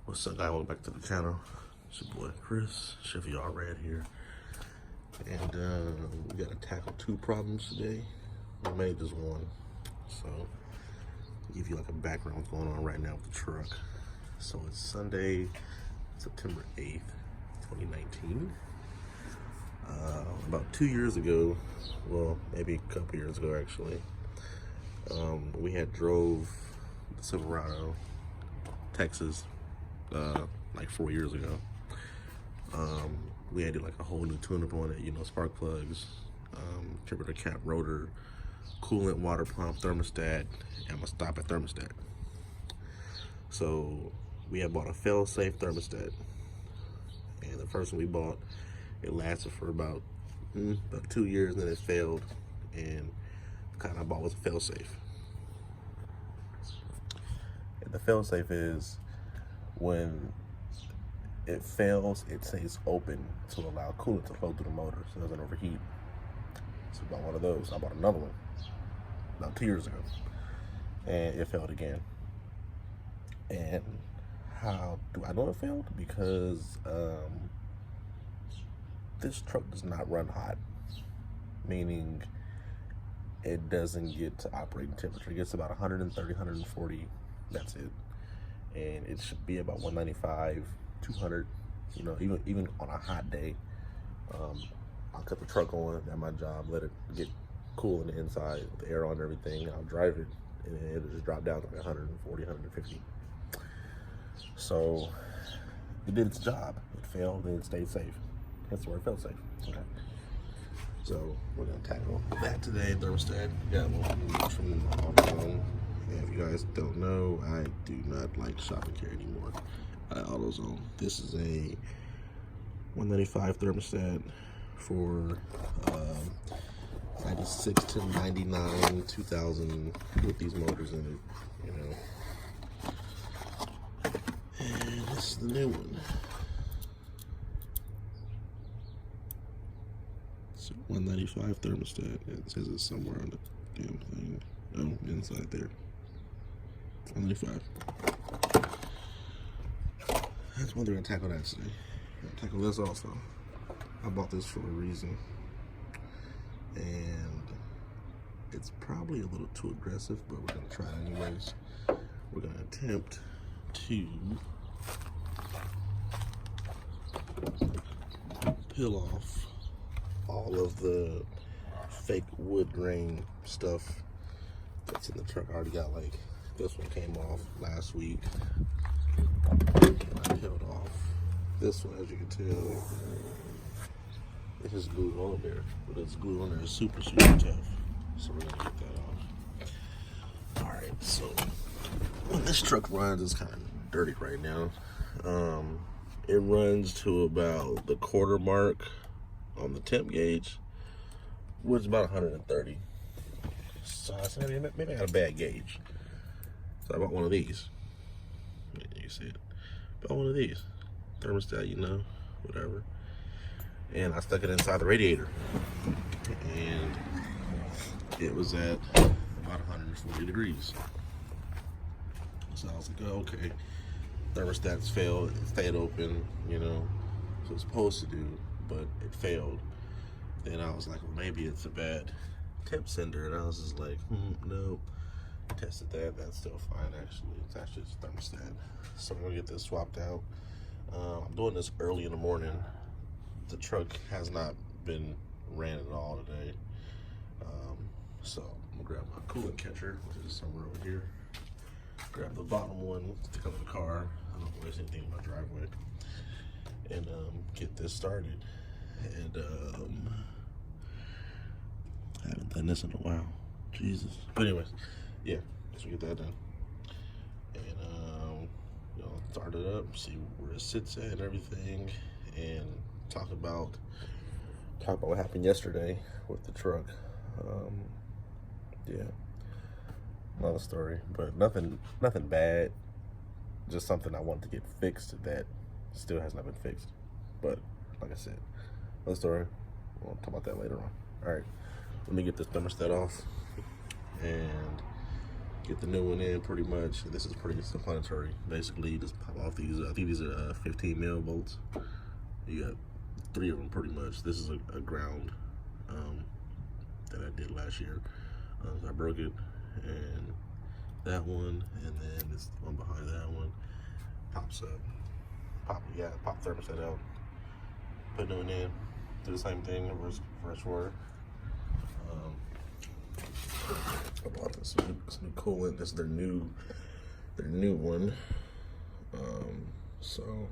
What's up, guys? Welcome back to the channel. It's your boy Chris, Chef Y'all Red here, and we gotta tackle two problems today. We made just one, so to give you like a background what's going on right now with the truck. So it's Sunday, September 8th, 2019. About 2 years ago, well, maybe a couple years ago actually, we had drove the Silverado, Texas, like 4 years ago. We added like a whole new tune-up on it, you know, spark plugs, temperature cap, rotor, coolant, water pump, thermostat, and I'm gonna stop at thermostat. So we had bought a fail-safe thermostat, and the first one we bought, it lasted for about 2 years, and then it failed, and the kind I bought was a fail-safe. And the fail-safe is when it fails, it stays open to allow coolant to flow through the motor so it doesn't overheat. So I bought one of those. I bought another one about 2 years ago, and it failed again. And how do I know it failed? Because this truck does not run hot, meaning it doesn't get to operating temperature. It gets about 130, 140, that's it. And it should be about 195, 200, you know, even on a hot day. I'll cut the truck on at my job, let it get cool in the inside with the air on and everything. I'll drive it, and it'll just drop down to like 140, 150. So it did its job. It failed and it stayed safe. That's where it felt safe. Okay. So we're gonna tackle that today. Thermostat. Got one from AutoZone. And if you guys don't know, I do not like shop and carry anymore at AutoZone. This is a 195 thermostat for 96 to 99, 2000 with these motors in it, you know. And this is the new one. It's a 195 thermostat. It says it's somewhere on the damn thing. Oh, inside there. 195. That's one thing we're gonna tackle that today. We're gonna tackle this also. I bought this for a reason, and it's probably a little too aggressive, but we're gonna try it anyways. We're gonna attempt to peel off all of the fake wood grain stuff that's in the truck. I already got, like, this one came off last week. I peeled off this one, as you can tell. It's just glued on there, but it's glued on there is super, super tough. So we're gonna get that off. All right, so when this truck runs, it's kind of dirty right now. It runs to about the quarter mark on the temp gauge, which is about 130. So I said, maybe I got a bad gauge. So I bought one of these. You see it. Bought one of these. Thermostat, you know, whatever. And I stuck it inside the radiator. And it was at about 140 degrees. So I was like, oh, okay. Thermostat's failed. It stayed open, you know. So it's supposed to do, but it failed. Then I was like, well, maybe it's a bad temp sender. And I was just like, no. Tested that. That's still fine, actually. It's actually just a thermostat. So I'm gonna get this swapped out. I'm doing this early in the morning. The truck has not been ran at all today. So I'm gonna grab my coolant catcher, which is somewhere over here. Grab the bottom one, stick under the car. I don't waste anything in my driveway. And get this started. And I haven't done this in a while. Jesus. But anyways, yeah, let's get that done. And you know, start it up, see where it sits at and everything, and talk about what happened yesterday with the truck. Yeah, another story, but nothing bad. Just something I want to get fixed that still has not been fixed. But like I said, another story. We'll talk about that later on. All right, let me get this thermostat off, and get the new one in pretty much. This is pretty self-explanatory. Basically, you just pop off these. I think these are 15 mil bolts. You got 3 of them pretty much. This is a ground that I did last year. So I broke it, and that one, and then this one behind that one pops up. Pop thermostat out. Put new one in. Do the same thing. Reverse order. I bought this new coolant. This is their new one. So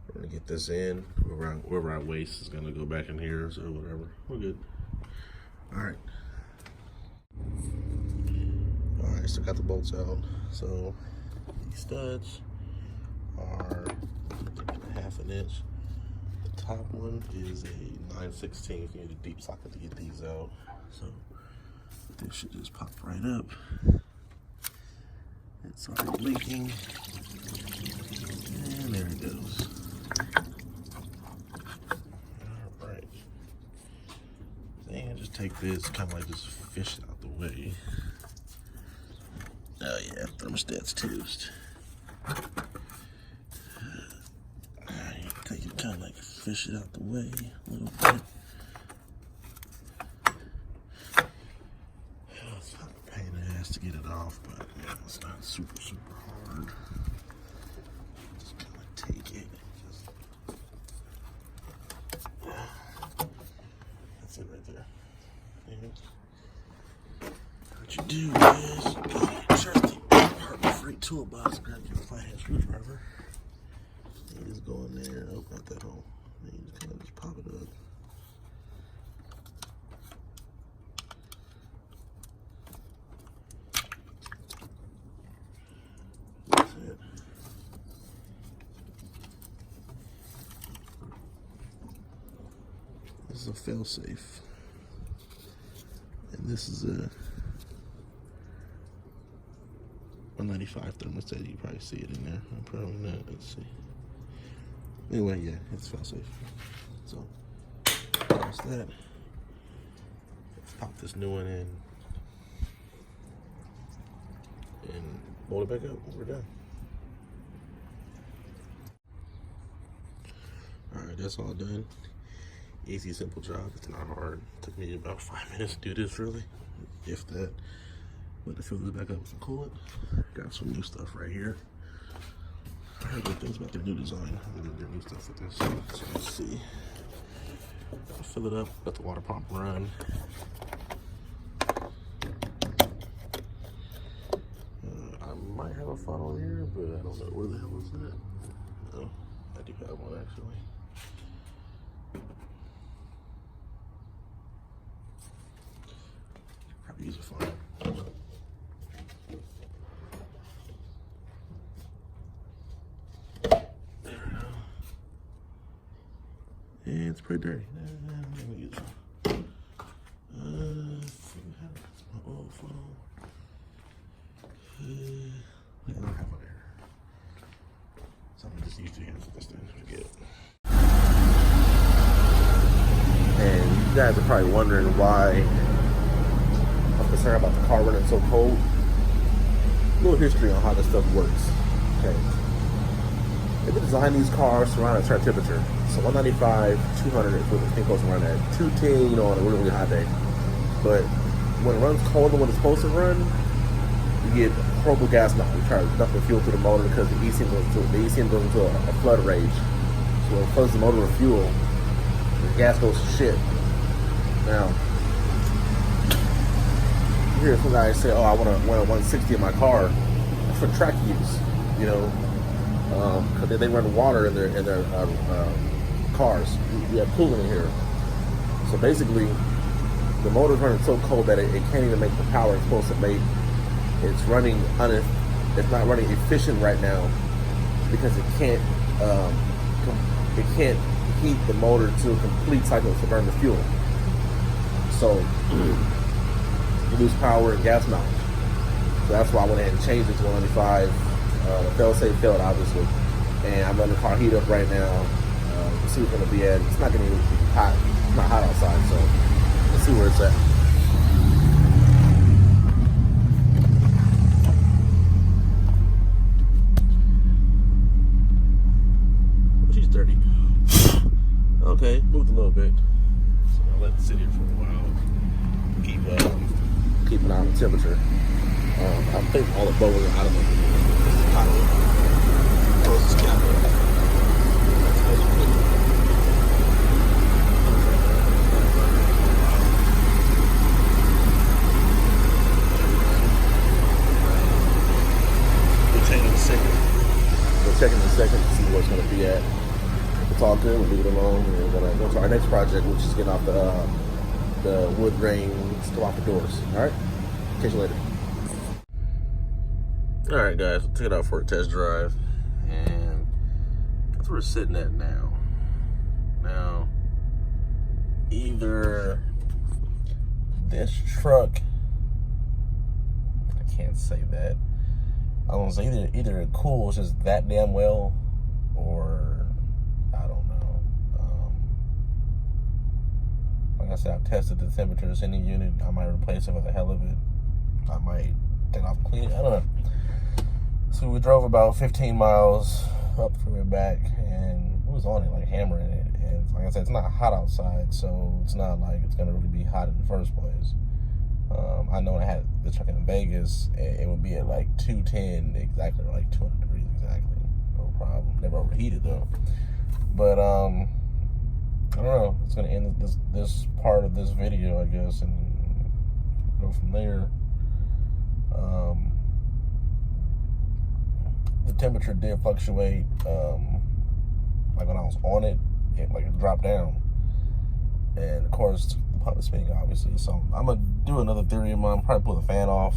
we're gonna get this in. Wherever I waste is gonna go back in here. So whatever, we're good. All right. So got the bolts out. So these studs are 1/2 inch. The top one is a 9/16. You need a deep socket to get these out. So this should just pop right up. It's already blinking. And there it goes. Alright. And just take this, kind of like just fish it out the way. Oh yeah, thermostat's toast. Take it kind of like fish it out the way a little bit. It's not a pain in the ass to get it off, but yeah, it's not super hard. Just kind of take it. That's it right there. And what you do is you go to your trusty Harbor Freight toolbox, grab your flathead screwdriver. You just go in there, open up that hole. And you just kind of just pop it up. That's it. This is a fail-safe. And this is a 195 thermostat. You probably see it in there. Probably not. Let's see. Anyway, yeah, it's fail-safe. So, that's that. Let's pop this new one in and bolt it back up. We're done. Alright, that's all done. Easy, simple job. It's not hard. It took me about 5 minutes to do this, really, if that. But to fill this back up with some coolant, got some new stuff right here. I heard good things about their new design. Their new stuff with this. So let's see. I'll fill it up, let the water pump run. I might have a funnel here, but I don't know where the hell is that. Oh, I do have one actually. Probably use a funnel. Yeah, it's pretty dirty. Let me use it. My old phone. I don't have one there. So I'm just use 2 hands with this thing. Forget it. And you guys are probably wondering why I'm concerned about the car running so cold. A little history on how this stuff works. Okay. They've designed these cars to run at a certain temperature. So 195, 200 is what the thing goes to run at. 210, you know, on a really hot day. But when it runs colder than what it's supposed to run, you get horrible gas mount. You try to dump the fuel through the motor because the ECM goes into a flood rage. So when it floods the motor with fuel, the gas goes to shit. Now, you hear some guys say, "Oh, I want a 160 in my car." That's for track use, you know. Because they run water in their cars. We have coolant in here. So basically, the motor's running so cold that it can't even make the power it's supposed to make. It's running it's not running efficient right now because it can't heat the motor to a complete cycle to burn the fuel. So you lose power and gas mileage. So that's why I went ahead and changed it to 195. The fail-safe failed, obviously, and I'm letting the car heat up right now. Let's see what's going to be at. It's not going to be hot. It's not hot outside, so let's see where it's at. bit. So I'll let it sit here for a while. Keep an eye on the temperature. I think all the bubbles are out of it. It's hot. Close this cap up. That's supposed to be good. We'll check in a second. We'll check in a second to see where it's going to be at. If it's all good, we'll leave it alone. And we're going to go to our next project, which is getting off the wood grain, still off the doors. All right? Catch you later. All right, guys, we'll take it out for a test drive, and that's where we're sitting at now. Now, either this truck, I can't say that. I don't say either it cools just that damn well, or I don't know. Like I said, I've tested the temperatures in the unit. I might replace it for the hell of it. I might take it off and clean it. I don't know. So we drove about 15 miles up from and back, and we was on it, like hammering it. And like I said, it's not hot outside, so it's not like it's gonna really be hot in the first place. I know when I had the truck in Vegas, it would be at like 210 exactly, or like 200 degrees exactly. No problem. Never overheated though. But I don't know. It's gonna end this part of this video, I guess, and go from there. The temperature did fluctuate. Like when I was on it, it dropped down, and of course the pump is spinning, obviously. So I'm gonna do another theory of mine. Probably pull the fan off,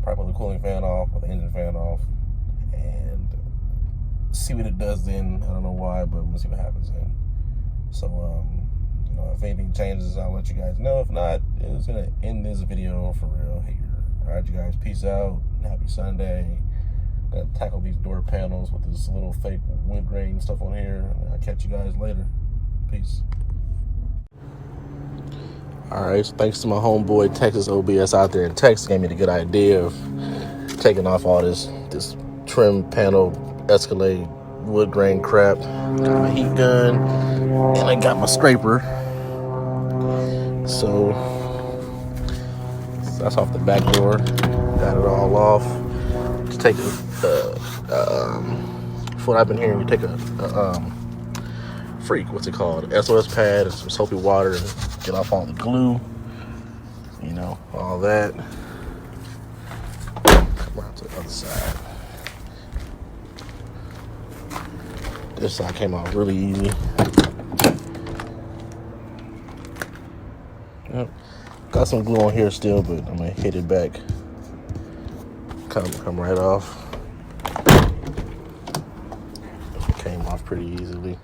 probably pull the cooling fan off, or the engine fan off, and see what it does then. I don't know why, but we'll see what happens then. So you know, if anything changes, I'll let you guys know. If not, it's gonna end this video for real here. All right, you guys, peace out. Happy Sunday. Gonna tackle these door panels with this little fake wood grain stuff on here. I'll catch you guys later. Peace. All right, so thanks to my homeboy Texas OBS out there in Texas, gave me the good idea of taking off all this trim panel Escalade wood grain crap. Got my heat gun and I got my scraper. So that's off the back door. Got it all off. Just take for what I've been hearing, you take a what's it called, SOS pad and some soapy water and get off all the glue, you know, all that. Come around to the other side. This side came out really easy. Yep. Got some glue on here still, but I'm gonna hit it back. Come right off. Came off pretty easily.